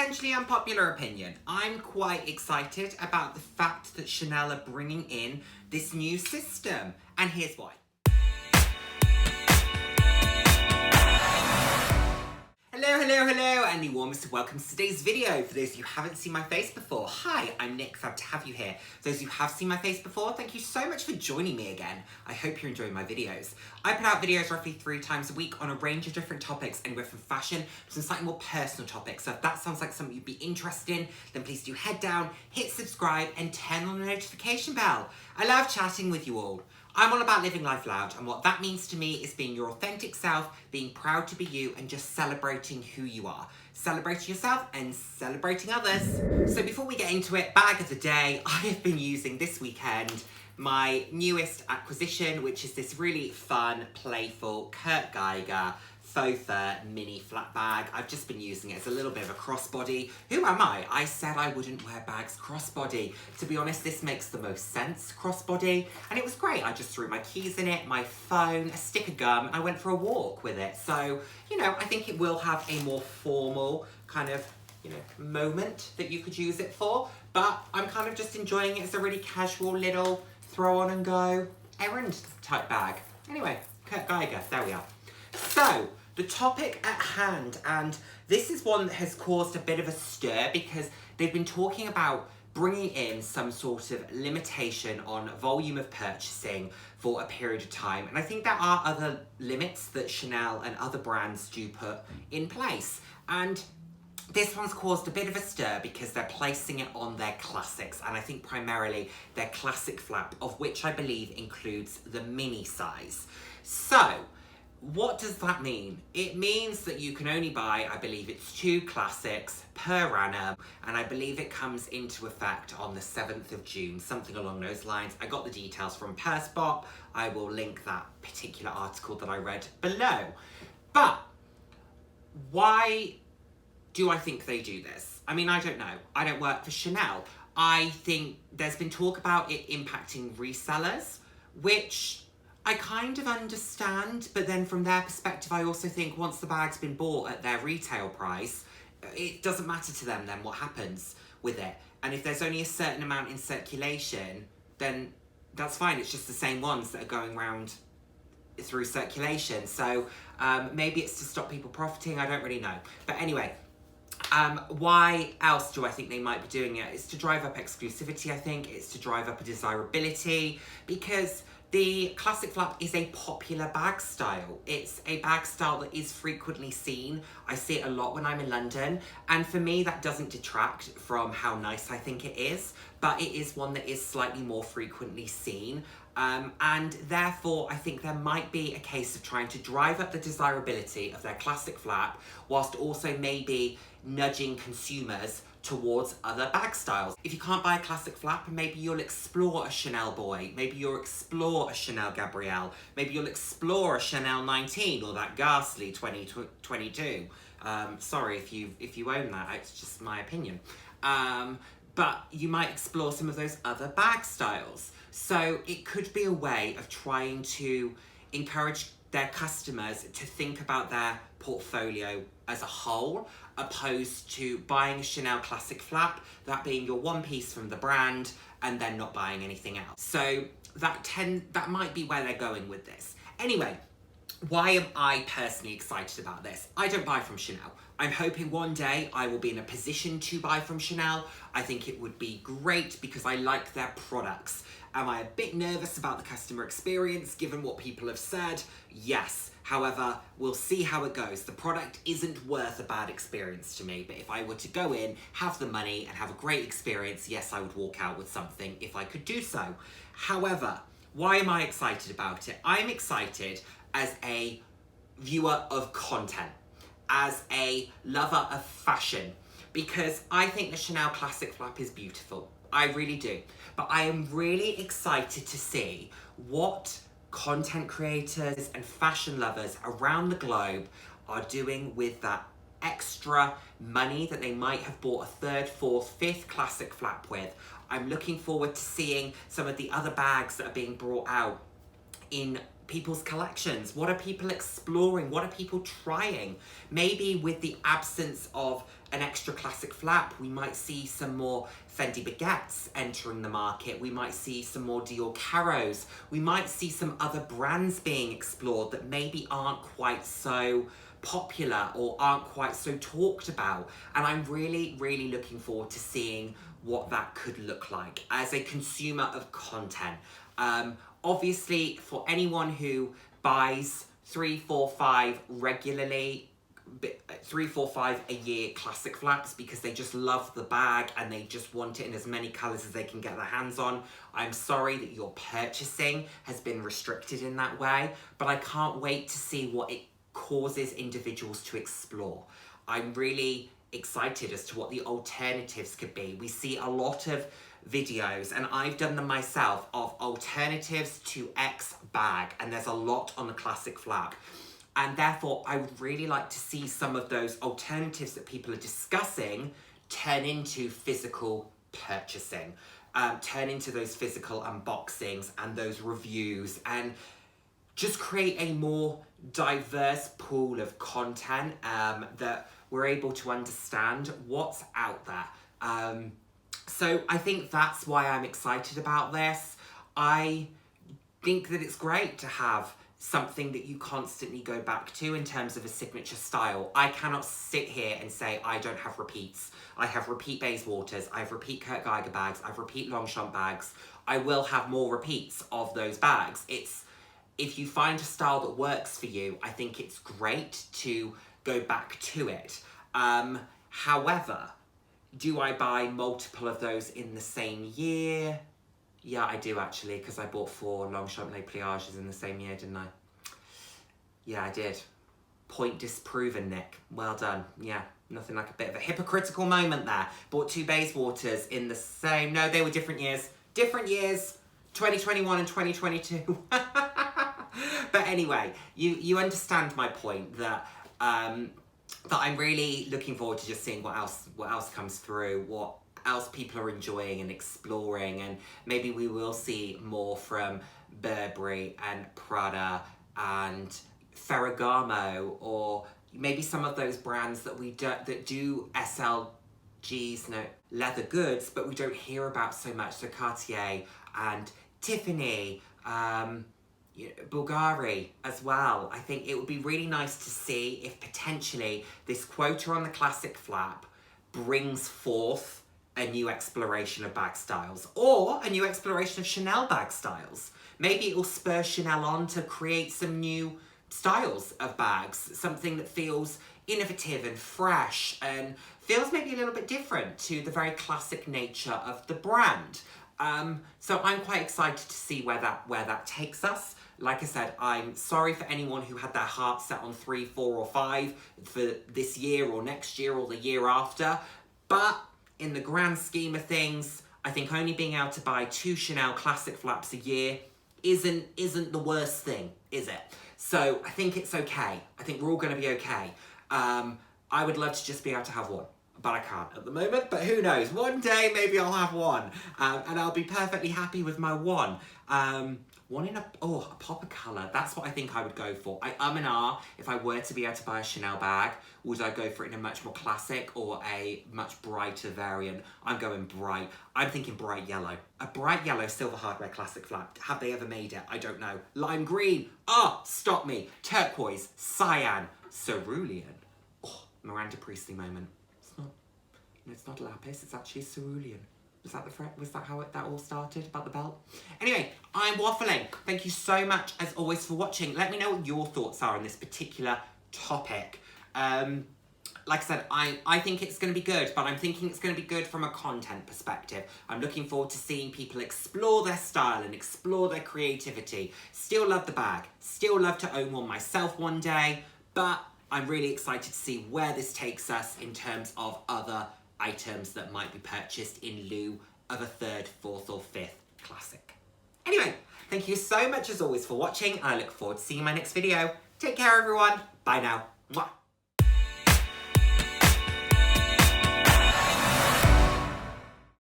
Potentially unpopular opinion. I'm quite excited about the fact that Chanel are bringing in this new system, and here's why. Hello, and the warmest welcomes to today's video. For those of you who haven't seen my face before, hi, I'm Nick, glad to have you here. Those of you who have seen my face before, thank you so much for joining me again. I hope you're enjoying my videos. I put out videos roughly 3 times a week on a range of different topics, anywhere from fashion to some slightly more personal topics. So if that sounds like something you'd be interested in, then please do head down, hit subscribe, and turn on the notification bell. I love chatting with you all. I'm all about living life loud, and what that means to me is being your authentic self, being proud to be you, and just celebrating who you are. Celebrating yourself and celebrating others. So before we get into it, bag of the day, I have been using this weekend my newest acquisition, which is this really fun, playful Kurt Geiger faux fur mini flat bag. I've just been using it as a little bit of a crossbody. Who am I? I said I wouldn't wear bags crossbody. To be honest, this makes the most sense crossbody, and it was great. I just threw my keys in it, my phone, a stick of gum, and I went for a walk with it. So, you know, I think it will have a more formal kind of, you know, moment that you could use it for, but I'm kind of just enjoying it as a really casual little throw on and go errand type bag. Anyway, Kurt Geiger, there we are. So, the topic at hand, and this is one that has caused a bit of a stir because they've been talking about bringing in some sort of limitation on volume of purchasing for a period of time. And I think there are other limits that Chanel and other brands do put in place. And this one's caused a bit of a stir because they're placing it on their classics, and I think primarily their classic flap, of which I believe includes the mini size. So, what does that mean? It means that you can only buy, I believe it's 2 classics per annum, and I believe it comes into effect on the 7th of June, something along those lines. I got the details from Persbop. I will link that particular article that I read below. But why do I think they do this? I mean, I don't know. I don't work for Chanel. I think there's been talk about it impacting resellers, which I kind of understand, but then from their perspective, I also think once the bag's been bought at their retail price, it doesn't matter to them then what happens with it. And if there's only a certain amount in circulation, then that's fine. It's just the same ones that are going around through circulation. So maybe it's to stop people profiting. I don't really know. But anyway, why else do I think they might be doing it? It's to drive up exclusivity, I think. It's to drive up a desirability, because the classic flap is a popular bag style. It's a bag style that is frequently seen. I see it a lot when I'm in London, and for me that doesn't detract from how nice I think it is, but it is one that is slightly more frequently seen. And therefore, I think there might be a case of trying to drive up the desirability of their classic flap, whilst also maybe nudging consumers towards other bag styles. If you can't buy a classic flap, maybe you'll explore a Chanel Boy, maybe you'll explore a Chanel Gabrielle, maybe you'll explore a Chanel 19 or that ghastly 2022. Sorry if you own that, it's just my opinion. But you might explore some of those other bag styles. So it could be a way of trying to encourage their customers to think about their portfolio as a whole, opposed to buying a Chanel classic flap, that being your one piece from the brand, and then not buying anything else. So that might be where they're going with this. Anyway, why am I personally excited about this? I don't buy from Chanel. I'm hoping one day I will be in a position to buy from Chanel. I think it would be great because I like their products. Am I a bit nervous about the customer experience given what people have said? Yes. However, we'll see how it goes. The product isn't worth a bad experience to me, but if I were to go in, have the money, and have a great experience, yes, I would walk out with something if I could do so. However, why am I excited about it? I'm excited as a viewer of content, as a lover of fashion, because I think the Chanel classic flap is beautiful. I really do. But I am really excited to see what content creators and fashion lovers around the globe are doing with that extra money that they might have bought a 3rd, 4th, 5th classic flap with. I'm looking forward to seeing some of the other bags that are being brought out in people's collections. What are people exploring? What are people trying? Maybe with the absence of an extra classic flap. We might see some more Fendi baguettes entering the market. We might see some more Dior Caros. We might see some other brands being explored that maybe aren't quite so popular or aren't quite so talked about. And I'm really, really looking forward to seeing what that could look like as a consumer of content. Obviously, for anyone who buys 3, 4, 5 regularly, 3, 4, 5 a year classic flaps because they just love the bag and they just want it in as many colours as they can get their hands on, I'm sorry that your purchasing has been restricted in that way, but I can't wait to see what it causes individuals to explore. I'm really excited as to what the alternatives could be. We see a lot of videos, and I've done them myself, of alternatives to X bag, and there's a lot on the classic flap. And therefore, I would really like to see some of those alternatives that people are discussing turn into physical purchasing, turn into those physical unboxings and those reviews, and just create a more diverse pool of content that we're able to understand what's out there. So I think that's why I'm excited about this. I think that it's great to have something that you constantly go back to in terms of a signature style. I cannot sit here and say I don't have repeats. I have repeat Bayswaters, I have repeat Kurt Geiger bags, I have repeat Longchamp bags. I will have more repeats of those bags. If you find a style that works for you, I think it's great to go back to it. However, do I buy multiple of those in the same year? Yeah, I do actually, because I bought 4 Longchamp Les Pliages in the same year, didn't I? Yeah, I did. Point disproven, Nick. Well done. Yeah, nothing like a bit of a hypocritical moment there. Bought 2 Bayswaters in the same... No, they were different years. Different years. 2021 and 2022. But anyway, you understand my point that I'm really looking forward to just seeing what else comes through, what else people are enjoying and exploring, and maybe we will see more from Burberry and Prada and Ferragamo, or maybe some of those brands that do SLGs, leather goods, but we don't hear about so much. So Cartier and Tiffany, Bulgari as well. I think it would be really nice to see if potentially this quota on the classic flap brings forth a new exploration of bag styles, or a new exploration of Chanel bag styles. Maybe it will spur Chanel on to create some new styles of bags, something that feels innovative and fresh and feels maybe a little bit different to the very classic nature of the brand. So I'm quite excited to see where that takes us. Like I said, I'm sorry for anyone who had their heart set on 3, 4 or 5 for this year or next year or the year after, but in the grand scheme of things, I think only being able to buy 2 Chanel classic flaps a year isn't the worst thing, is it? So I think it's okay. I think we're all going to be okay. I would love to just be able to have one, but I can't at the moment. But who knows? One day maybe I'll have one, and I'll be perfectly happy with my one. One in a popper colour. That's what I think I would go for. And ah, if I were to be able to buy a Chanel bag, would I go for it in a much more classic or a much brighter variant? I'm going bright. I'm thinking bright yellow. A bright yellow silver hardware classic flap. Have they ever made it? I don't know. Lime green. Stop me. Turquoise. Cyan. Cerulean. Oh, Miranda Priestley moment. It's not lapis. It's actually cerulean. Was that how that all started, about the belt? Anyway, I'm waffling. Thank you so much, as always, for watching. Let me know what your thoughts are on this particular topic. Like I said, I think it's going to be good, but I'm thinking it's going to be good from a content perspective. I'm looking forward to seeing people explore their style and explore their creativity. Still love the bag. Still love to own one myself one day, but I'm really excited to see where this takes us in terms of other items that might be purchased in lieu of a 3rd, 4th or 5th classic. Anyway, thank you so much as always for watching, and I look forward to seeing you in my next video. Take care everyone. Bye now. Mwah.